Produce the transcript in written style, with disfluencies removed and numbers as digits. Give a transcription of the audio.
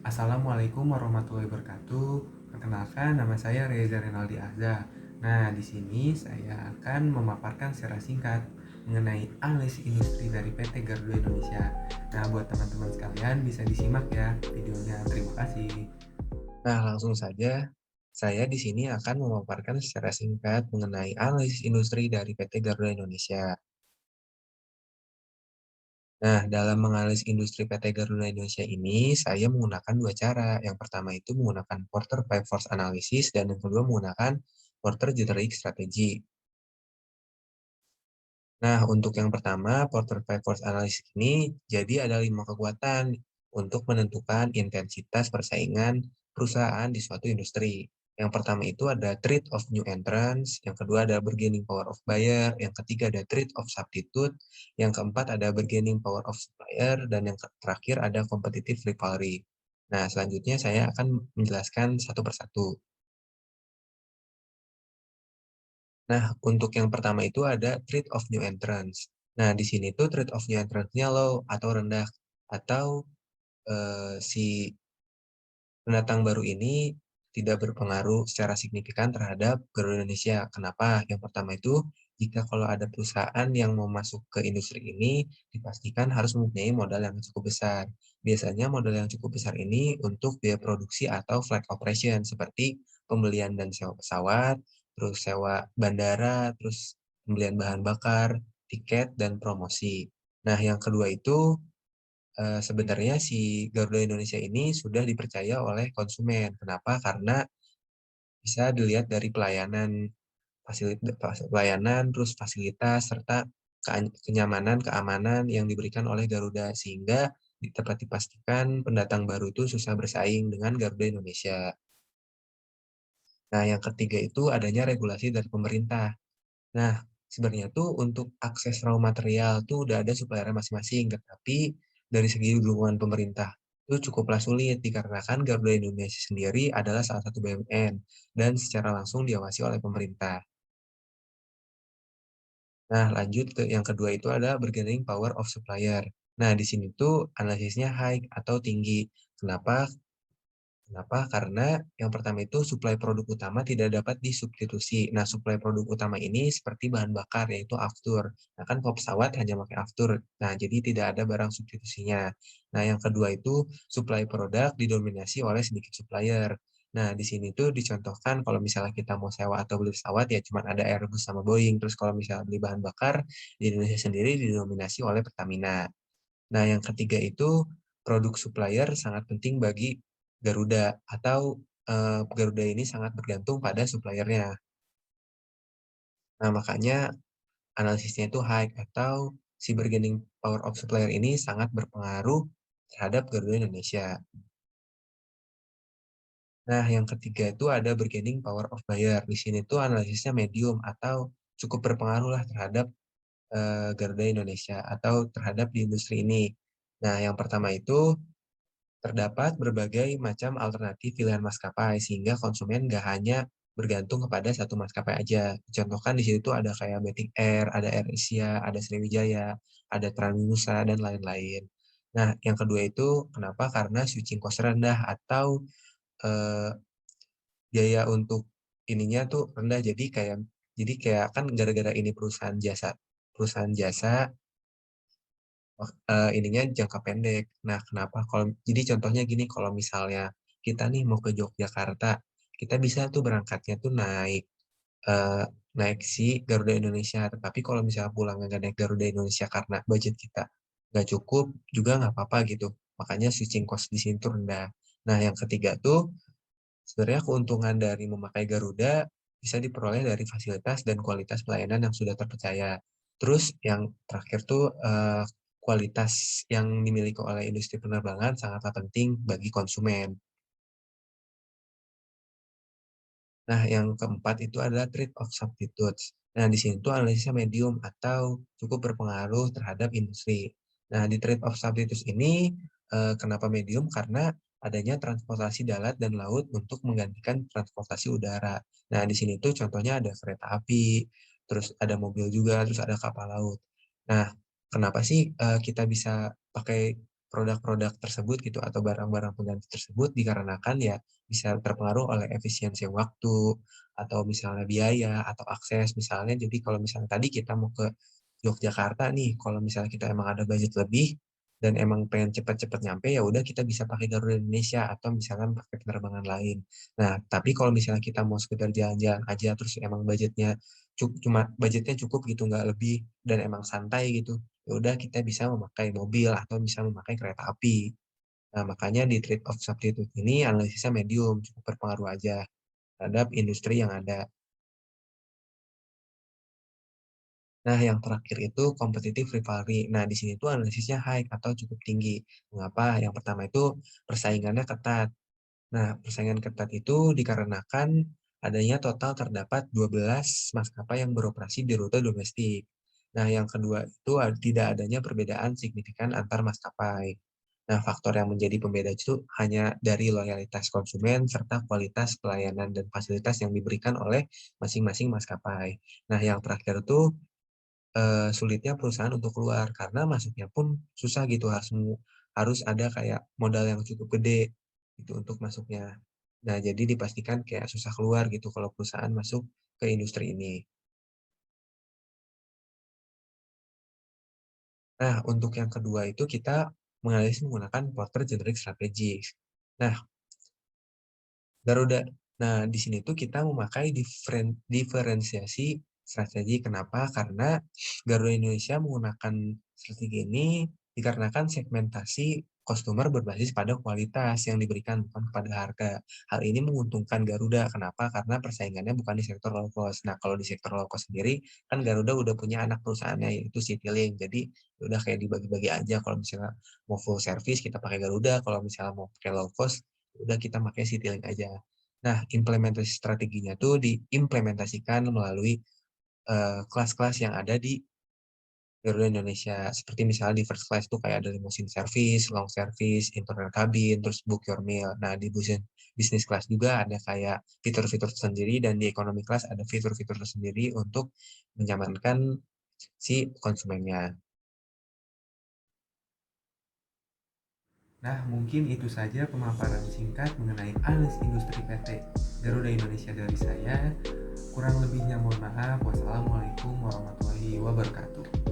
Assalamualaikum warahmatullahi wabarakatuh. Perkenalkan, nama saya Reza Renaldi Azza. Nah, di sini saya akan memaparkan secara singkat mengenai analisis industri dari PT Garuda Indonesia. Nah, buat teman-teman sekalian bisa disimak ya videonya. Terima kasih. Nah, langsung saja, saya di sini akan memaparkan secara singkat mengenai analisis industri dari PT Garuda Indonesia. Nah, dalam menganalisis industri PT Garuda Indonesia ini, saya menggunakan dua cara. Yang pertama itu menggunakan Porter Five Force Analysis, dan yang kedua menggunakan Porter Generic Strategy. Nah, untuk yang pertama, Porter Five Force Analysis ini, jadi ada 5 kekuatan untuk menentukan intensitas persaingan perusahaan di suatu industri. Yang pertama itu ada trade of new entrants, yang kedua ada bargaining power of buyer, yang ketiga ada trade of substitute, yang keempat ada bargaining power of supplier, dan yang terakhir ada competitive rivalry. Nah, selanjutnya saya akan menjelaskan satu persatu. Nah, untuk yang pertama itu ada trade of new entrants. Nah, di sini tuh trade of new entrants-nya low atau rendah, atau si pendatang baru ini tidak berpengaruh secara signifikan terhadap Garuda Indonesia. Kenapa? Yang pertama itu, jika kalau ada perusahaan yang mau masuk ke industri ini, dipastikan harus mempunyai modal yang cukup besar. Biasanya modal yang cukup besar ini untuk biaya produksi atau flight operation, seperti pembelian dan sewa pesawat, terus sewa bandara, terus pembelian bahan bakar, tiket, dan promosi. Nah, yang kedua itu sebenarnya si Garuda Indonesia ini sudah dipercaya oleh konsumen. Kenapa? Karena bisa dilihat dari pelayanan, terus fasilitas, serta kenyamanan, keamanan yang diberikan oleh Garuda, sehingga dapat dipastikan pendatang baru itu susah bersaing dengan Garuda Indonesia. Nah, yang ketiga itu adanya regulasi dari pemerintah. Nah, sebenarnya tuh untuk akses raw material tuh udah ada supplier masing-masing, tetapi dari segi dukungan pemerintah itu cukuplah sulit dikarenakan Garuda Indonesia sendiri adalah salah satu BUMN dan secara langsung diawasi oleh pemerintah. Nah, lanjut ke yang kedua itu ada bargaining power of supplier. Nah, di sini tuh analisisnya high atau tinggi. Kenapa? Kenapa? Karena yang pertama itu suplai produk utama tidak dapat disubstitusi. Nah, suplai produk utama ini seperti bahan bakar, yaitu aftur. Nah, kan kalau pesawat hanya pakai aftur. Nah, jadi tidak ada barang substitusinya. Nah, yang kedua itu suplai produk didominasi oleh sedikit supplier. Nah, di sini tuh dicontohkan kalau misalnya kita mau sewa atau beli pesawat ya cuma ada Airbus sama Boeing. Terus kalau misalnya beli bahan bakar di Indonesia sendiri didominasi oleh Pertamina. Nah, yang ketiga itu produk supplier sangat penting bagi Garuda atau Garuda ini sangat bergantung pada suppliernya. Nah, makanya analisisnya itu high atau si bargaining power of supplier ini sangat berpengaruh terhadap Garuda Indonesia. Nah, yang ketiga itu ada bargaining power of buyer. Di sini tuh analisisnya medium atau cukup berpengaruh lah terhadap Garuda Indonesia atau terhadap di industri ini. Nah, yang pertama itu terdapat berbagai macam alternatif pilihan maskapai, sehingga konsumen nggak hanya bergantung kepada satu maskapai aja. Contohkan di situ ada kayak Batik Air, ada Air Asia, ada Sriwijaya, ada Transnusa, dan lain-lain. Nah, yang kedua itu kenapa? Karena switching cost rendah atau eh, biaya untuk ininya tuh rendah. Jadi kayak kan gara-gara ini perusahaan jasa ininya jangka pendek. Nah, kenapa? Jadi contohnya gini, kalau misalnya kita nih mau ke Yogyakarta, kita bisa tuh berangkatnya tuh eh, naik si Garuda Indonesia. Tetapi kalau misalnya pulangnya nggak naik Garuda Indonesia karena budget kita nggak cukup, juga nggak apa-apa gitu. Makanya switching cost di sini tuh rendah. Nah, yang ketiga tuh sebenarnya keuntungan dari memakai Garuda bisa diperoleh dari fasilitas dan kualitas pelayanan yang sudah terpercaya. Terus yang terakhir tuh kualitas yang dimiliki oleh industri penerbangan sangatlah penting bagi konsumen. Nah, yang keempat itu adalah trade of substitutes. Nah, di sini tuh analisisnya medium atau cukup berpengaruh terhadap industri. Nah, di trade of substitutes ini kenapa medium? Karena adanya transportasi darat dan laut untuk menggantikan transportasi udara. Nah, di sini tuh contohnya ada kereta api, terus ada mobil juga, terus ada kapal laut. Nah, kenapa sih kita bisa pakai produk-produk tersebut gitu atau barang-barang pengganti tersebut dikarenakan ya bisa terpengaruh oleh efisiensi waktu atau misalnya biaya atau akses misalnya. Jadi kalau misalnya tadi kita mau ke Yogyakarta nih, kalau misalnya kita emang ada budget lebih dan emang pengen cepet-cepet nyampe, ya udah kita bisa pakai Garuda Indonesia atau misalkan pakai penerbangan lain. Nah, tapi kalau misalnya kita mau sekedar jalan-jalan aja terus emang cuma budgetnya cukup gitu, nggak lebih dan emang santai gitu, ya udah kita bisa memakai mobil atau bisa memakai kereta api. Nah, makanya di trade off substitute ini analisisnya medium, cukup berpengaruh aja terhadap industri yang ada. Nah, yang terakhir itu competitive rivalry. Nah, di sini tuh analisisnya high atau cukup tinggi. Mengapa? Yang pertama itu persaingannya ketat. Nah, persaingan ketat itu dikarenakan adanya total terdapat 12 maskapai yang beroperasi di rute domestik. Nah, yang kedua itu tidak adanya perbedaan signifikan antar maskapai. Nah, faktor yang menjadi pembeda itu hanya dari loyalitas konsumen serta kualitas pelayanan dan fasilitas yang diberikan oleh masing-masing maskapai. Nah, yang terakhir itu sulitnya perusahaan untuk keluar karena masuknya pun susah gitu, harus ada kayak modal yang cukup gede gitu untuk masuknya. Nah, jadi dipastikan kayak susah keluar gitu kalau perusahaan masuk ke industri ini. Nah, untuk yang kedua itu kita menganalisis menggunakan Porter Generic Strategy. Nah, Garuda. Nah, di sini tuh kita memakai diferensiasi strategi. Kenapa? Karena Garuda Indonesia menggunakan strategi ini dikarenakan segmentasi customer berbasis pada kualitas yang diberikan bukan kepada harga. Hal ini menguntungkan Garuda. Kenapa? Karena persaingannya bukan di sektor low cost. Nah, kalau di sektor low cost sendiri, kan Garuda udah punya anak perusahaannya yaitu Citylink. Jadi, udah kayak dibagi-bagi aja. Kalau misalnya mau full service, kita pakai Garuda. Kalau misalnya mau pakai low cost, udah kita pakai Citylink aja. Nah, implementasi strateginya tuh diimplementasikan melalui kelas-kelas yang ada di Garuda Indonesia. Seperti misalnya di first class tuh kayak ada limousine service, long service, internal cabin, terus book your meal. Nah, di business class juga ada kayak fitur-fitur tersendiri dan di economy class ada fitur-fitur tersendiri untuk menyamankan si konsumennya. Nah, mungkin itu saja pemaparan singkat mengenai analisis industri PT Garuda Indonesia dari saya. Kurang lebihnya mohon maaf. Wassalamualaikum warahmatullahi wabarakatuh.